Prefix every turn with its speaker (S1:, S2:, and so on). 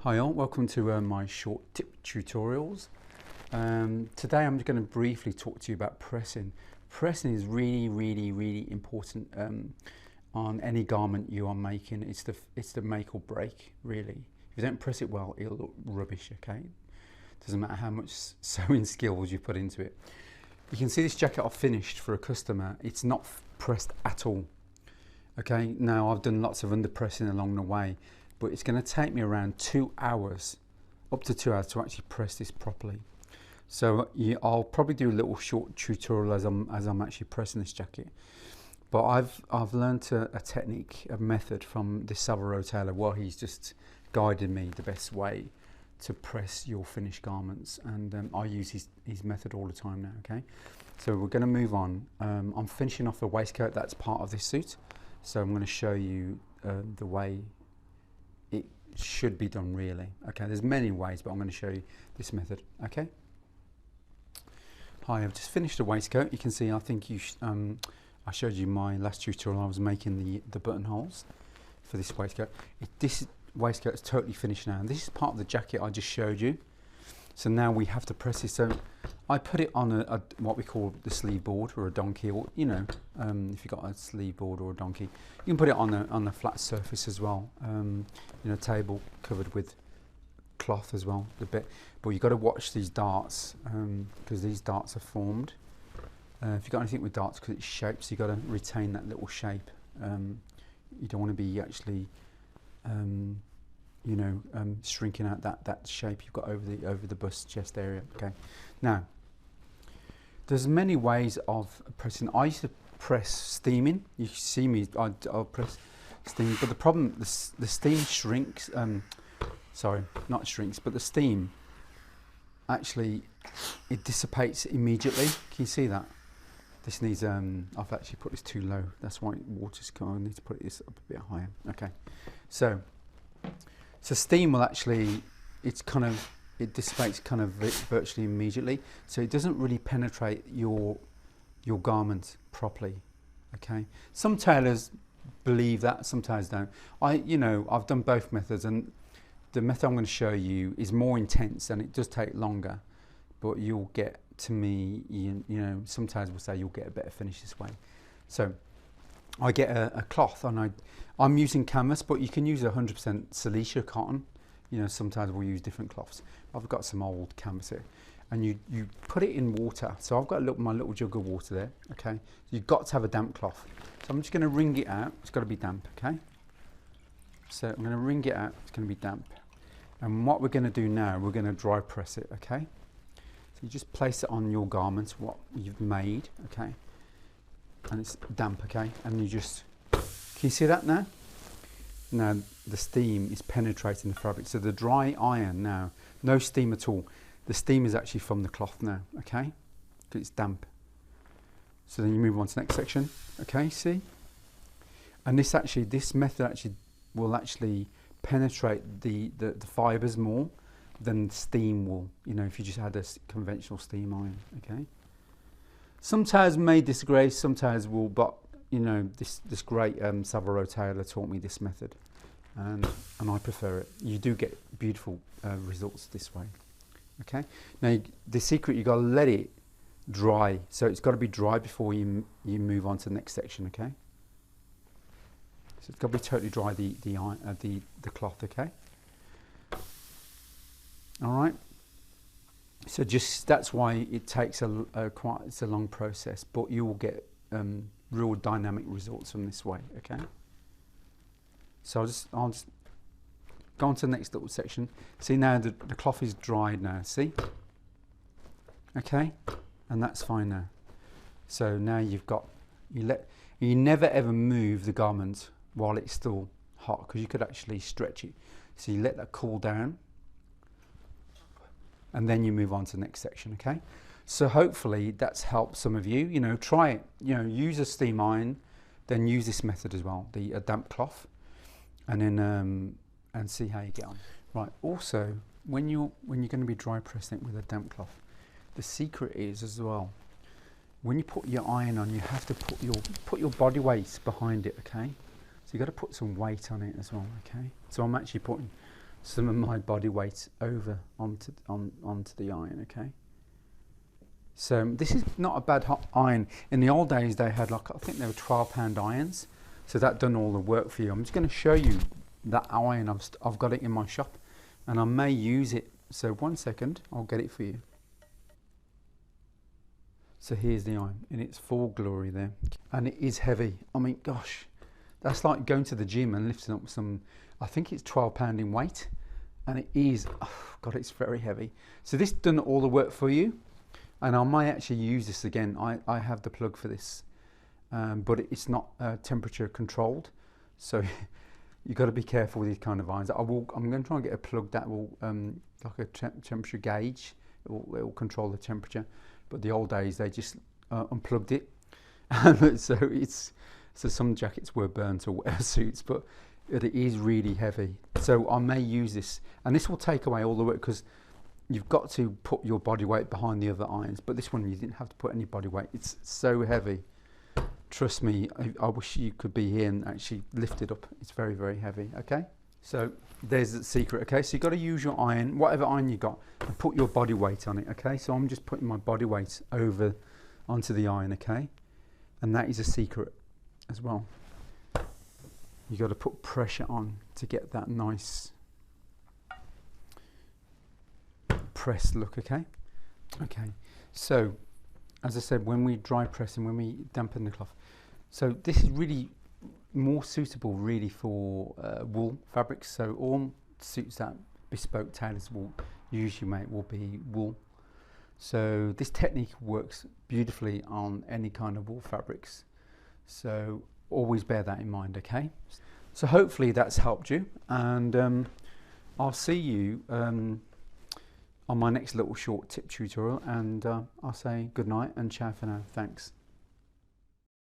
S1: Hi all, welcome to my short tip tutorials. Today I'm just going to briefly talk to you about pressing. Pressing is really important on any garment you are making. It's the make or break, really. If you don't press it well, it'll look rubbish, okay? Doesn't matter how much sewing skills you put into it. You can see this jacket I've finished for a customer. It's not pressed at all, okay? Now I've done lots of under pressing along the way, but it's going to take me around 2 hours, up to 2 hours, to actually press this properly. So I'll probably do a little short tutorial as I'm actually pressing this jacket. But I've learned a technique, a method from this Tailor. Well, he's just guided me the best way to press your finished garments, and I use his method all the time now. Okay, so we're going to move on. I'm finishing off the waistcoat that's part of this suit, so I'm going to show you the way it should be done, really. Okay, there's many ways, but I'm going to show you this method. Okay. Hi, I've just finished the waistcoat. You can see, I think I showed you my last tutorial. I was making the buttonholes for this waistcoat. This waistcoat is totally finished now, and this is part of the jacket I just showed you. So now we have to press it. So I put it on what we call the sleeve board, or a donkey, or if you've got a sleeve board or a donkey, you can put it on a flat surface as well. Table covered with cloth as well, a bit. But you've got to watch these darts, because these darts are formed. If you've got anything with darts, because it's shaped, so you've got to retain that little shape. You don't want to be actually shrinking out that shape you've got over the bust chest area. Okay, now there's many ways of pressing. I used to press steaming. You see me, I'll press steam, but the problem, the steam shrinks. Sorry, not shrinks, but the steam actually, it dissipates immediately. Can you see that? This needs, I've actually put this too low. That's why water's coming. I need to put this up a bit higher. Okay, so steam will actually, it dissipates kind of virtually immediately. So it doesn't really penetrate your garment properly. Okay, some tailors believe that, some tailors don't. I've done both methods, and the method I'm going to show you is more intense, and it does take longer, but you'll get, to me, some tailors will say you'll get a better finish this way. So I get a cloth, and I'm using canvas, but you can use 100% Silesia cotton. Sometimes we'll use different cloths. I've got some old canvas here, and you put it in water. So I've got my little jug of water there. Okay, you've got to have a damp cloth. So I'm just going to wring it out. It's got to be damp. Okay, so I'm going to wring it out. It's going to be damp. And what we're going to do now, we're going to dry press it. Okay, so you just place it on your garment, what you've made. Okay, and it's damp. Okay, and you just, can you see that now? Now the steam is penetrating the fabric. So the dry iron now, no steam at all. The steam is actually from the cloth now, okay? Because it's damp. So then you move on to the next section, okay, see? And this method will penetrate the fibres more than steam will, if you just had a conventional steam iron, okay? Some tailors may disagree, some tailors will, but this great Tailor taught me this method, and I prefer it. You do get beautiful results this way. Okay. Now the secret, you got to let it dry. So it's got to be dry before you move on to the next section. Okay. So it's got to be totally dry, the cloth. Okay. All right. So that's why it takes it's a long process, but you will get real dynamic results from this way. Okay, so I'll just go on to the next little section. See, now the cloth is dried now, see? Okay, and that's fine now. So now you never ever move the garment while it's still hot, because you could actually stretch it. So you let that cool down and then you move on to the next section, okay? So hopefully that's helped some of you. You know, try it, you know, use a steam iron, then use this method as well, the damp cloth, and then and see how you get on. Right, also when you're going to be dry pressing it with a damp cloth, the secret is as well, when you put your iron on, you have to put your body weight behind it, okay? So you got to put some weight on it as well, okay? So I'm actually putting some of my body weight over onto the iron, okay? So this is not a bad hot iron. In the old days, they had like, I think they were 12-pound irons. So that done all the work for you. I'm just going to show you that iron. I've got it in my shop, and I may use it. So 1 second, I'll get it for you. So here's the iron in its full glory there, and it is heavy. I mean, gosh, that's like going to the gym and lifting up some, I think it's 12-pound in weight, and it is, oh God, it's very heavy. So this done all the work for you, and I might actually use this again. I have the plug for this, but it's not temperature controlled, so you've got to be careful with these kind of irons. I'm going to try and get a plug that will, like a temperature gauge. It will control the temperature. But the old days, they just unplugged it. So some jackets were burnt or whatever suits, but it is really heavy. So I may use this, and this will take away all the work, because you've got to put your body weight behind the other irons. But this one, you didn't have to put any body weight. It's so heavy. Trust me, I wish you could be here and actually lift it up. It's very, very heavy, okay? So there's the secret, okay? So you've got to use your iron, whatever iron you got, and put your body weight on it, okay? So I'm just putting my body weight over onto the iron, okay? And that is a secret as well. You've got to put pressure on to get that nice pressed look, okay? Okay, so as I said, when we dry press and when we dampen the cloth, so this is really more suitable really for wool fabrics. So all suits that bespoke tailors will usually make will be wool. So this technique works beautifully on any kind of wool fabrics. So always bear that in mind, okay? So hopefully that's helped you, and I'll see you on my next little short tip tutorial, and I'll say good night and ciao for now. Thanks.